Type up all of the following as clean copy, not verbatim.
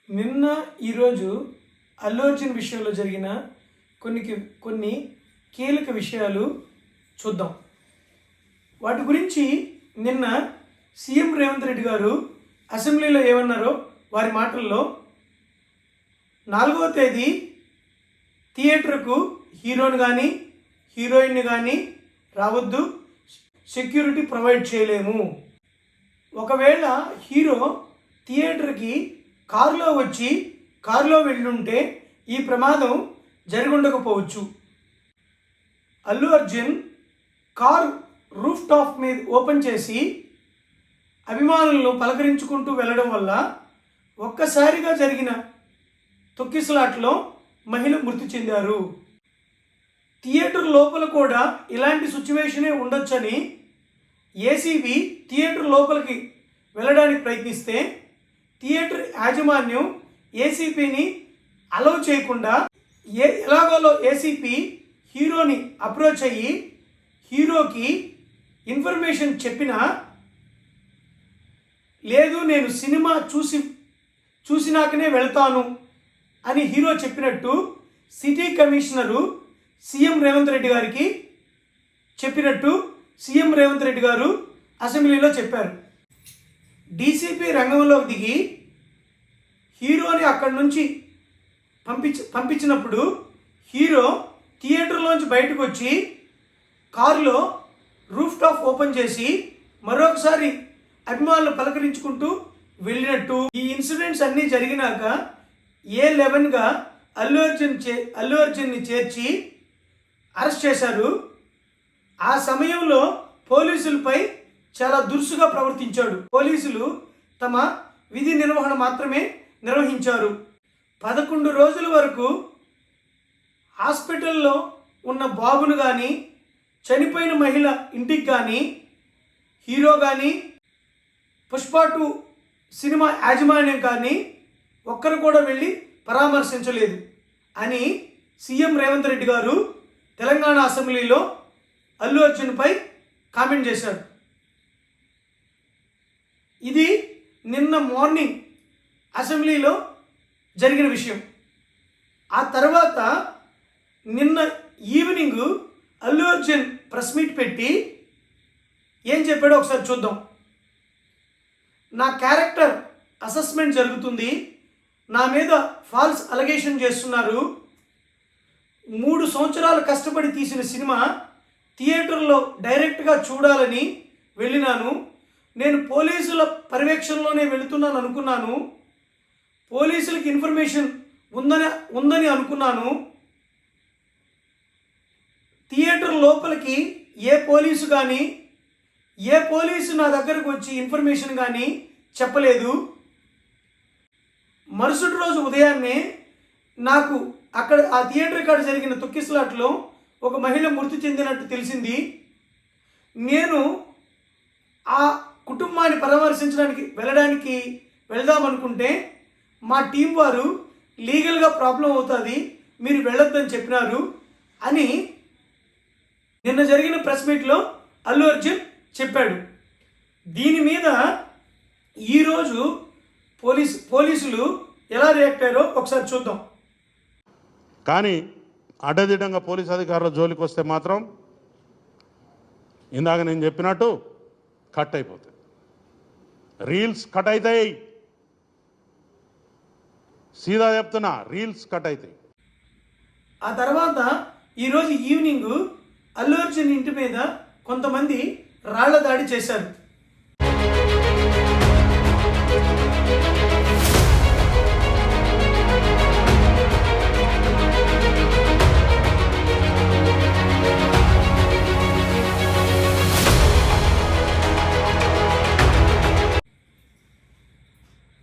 నిన్న ఈరోజు అల్లు అర్జున్ విషయంలో జరిగిన కొన్ని కీలక విషయాలు చూద్దాం. వాటి గురించి నిన్న సీఎం రేవంత్ రెడ్డి గారు అసెంబ్లీలో ఏమన్నారో వారి మాటల్లో, 4వ తేదీ థియేటర్కు హీరోని కానీ హీరోయిన్ని కానీ రావద్దు, సెక్యూరిటీ ప్రొవైడ్ చేయలేము. ఒకవేళ హీరో థియేటర్కి కారులో వచ్చి కారులో వెళ్ళుంటే ఈ ప్రమాదం జరిగుండకపోవచ్చు. Allu Arjun car roof top మీద ఓపెన్ చేసి అభిమానులను పలకరించుకుంటూ వెళ్ళడం వల్ల ఒక్కసారిగా జరిగిన తొక్కిసలాట్లో మహిళ మృతి చెందారు. థియేటర్ లోపల కూడా ఇలాంటి సిచ్యువేషనే ఉండొచ్చని ఏసీబీ థియేటర్ లోపలికి వెళ్ళడానికి ప్రయత్నిస్తే థియేటర్ యాజమాన్యం ఏసీపీని అలౌ చేయకుండా ఎలాగోలో ఏసీపీ హీరోని అప్రోచ్ అయ్యి హీరోకి ఇన్ఫర్మేషన్ చెప్పినా, లేదు నేను సినిమా చూసినాకనే వెళ్తాను అని హీరో చెప్పినట్టు city commissioner CM Revanth Reddy గారికి చెప్పినట్టు సీఎం రేవంత్ రెడ్డి గారు అసెంబ్లీలో చెప్పారు. డీసీపీ రంగంలోకి దిగి హీరోని అక్కడి నుంచి పంపించినప్పుడు హీరో థియేటర్లోంచి బయటకు వచ్చి కారులో రూఫ్ టాప్ ఓపెన్ చేసి మరొకసారి అభిమానులు పలకరించుకుంటూ వెళ్ళినట్టు, ఈ ఇన్సిడెంట్స్ అన్నీ జరిగినాక A11గా అల్లు అర్జున్ని చేర్చి అరెస్ట్ చేశారు. ఆ సమయంలో పోలీసులపై చాలా దురుసుగా ప్రవర్తించాడు. పోలీసులు తమ విధి నిర్వహణ మాత్రమే నిర్వహించారు. 11 రోజుల వరకు హాస్పిటల్లో ఉన్న బాబును కానీ, చనిపోయిన మహిళ ఇంటికి కానీ, హీరో కానీ, పుష్ప 2 సినిమా యాజమాన్యం కానీ ఒక్కరు కూడా వెళ్ళి పరామర్శించలేదు అని సీఎం రేవంత్ రెడ్డి గారు తెలంగాణ అసెంబ్లీలో అల్లు అర్జున్పై కామెంట్ చేశాడు. ఇది నిన్న మార్నింగ్ అసెంబ్లీలో జరిగిన విషయం. ఆ తర్వాత నిన్న evening Allu Arjun press meet పెట్టి ఏం చెప్పాడో ఒకసారి చూద్దాం. నా క్యారెక్టర్ అసెస్మెంట్ జరుగుతుంది, నా మీద ఫాల్స్ అలిగేషన్ చేస్తున్నారు, 3 సంవత్సరాలు కష్టపడి తీసిన సినిమా థియేటర్లో డైరెక్ట్గా చూడాలని వెళ్ళినాను. నేను పోలీసుల పర్యవేక్షణలోనే వెళుతున్నాను అనుకున్నాను, పోలీసులకి ఇన్ఫర్మేషన్ ఉందని అనుకున్నాను. థియేటర్ లోపలికి ఏ పోలీసు నా దగ్గరకు వచ్చి ఇన్ఫర్మేషన్ కానీ చెప్పలేదు. మరుసటి రోజు ఉదయాన్నే నాకు అక్కడ ఆ థియేటర్ కాడ జరిగిన తొక్కిసలాట్లో ఒక మహిళ మృతి చెందినట్టు తెలిసింది. నేను ఆ కుటుంబాన్ని పరామర్శించడానికి వెళదామనుకుంటే మా టీం వారు లీగల్గా ప్రాబ్లం అవుతుంది, మీరు వెళ్ళొద్దని చెప్పినారు అని నిన్న జరిగిన ప్రెస్ మీట్లో అల్లు అర్జున్ చెప్పాడు. దీని మీద ఈరోజు పోలీసులు ఎలా రియాక్ట్ అయ్యారో ఒకసారి చూద్దాం. కానీ అడ్డదిడ్డంగా పోలీస్ అధికారుల జోలికి వస్తే మాత్రం ఇందాక నేను చెప్పినట్టు కట్ అయిపోతాయి, రీల్స్ కట్ అవుతాయి. సీదా చెప్తున్నా, రీల్స్ కట్ అవుతాయి. ఆ తర్వాత ఈరోజు ఈవినింగ్ అల్లు అర్జున్ ఇంటి మీద కొంతమంది రాళ్ల దాడి చేశారు.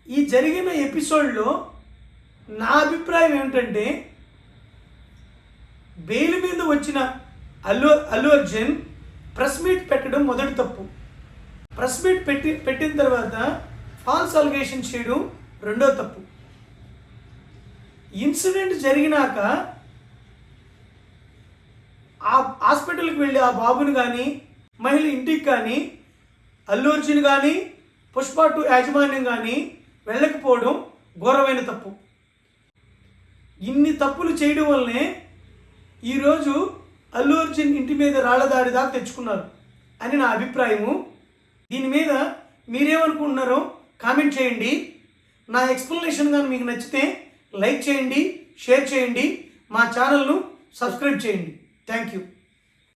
ఈ జరిగిన ఎపిసోడ్లో నా అభిప్రాయం ఏమిటంటే, బెయిల్ మీద వచ్చిన అల్లు అర్జున్ ప్రెస్ మీట్ పెట్టడం మొదటి తప్పు. ప్రెస్ మీట్ పెట్టిన తర్వాత ఫాల్స్ అలిగేషన్ చేయడం రెండో తప్పు. ఇన్సిడెంట్ జరిగినాక ఆ హాస్పిటల్కి వెళ్ళి ఆ బాబుని కానీ, మహిళ ఇంటికి కానీ, అల్లు అర్జున్ కానీ, పుష్ప 2 యాజమాన్యం కానీ వెళ్ళకపోవడం ఘోరమైన తప్పు. తప్పులు చేయడం వల్లనే ఈరోజు అల్లు అర్జున్ ఇంటి మీద రాళ్లదాడి దాకా తెచ్చుకున్నారు అని నా అభిప్రాయము. దీని మీద మీరేమనుకుంటున్నారో కామెంట్ చేయండి. నా ఎక్స్ప్లెనేషన్ కానీ మీకు నచ్చితే లైక్ చేయండి, షేర్ చేయండి, మా ఛానల్ను సబ్స్క్రైబ్ చేయండి. Thank you.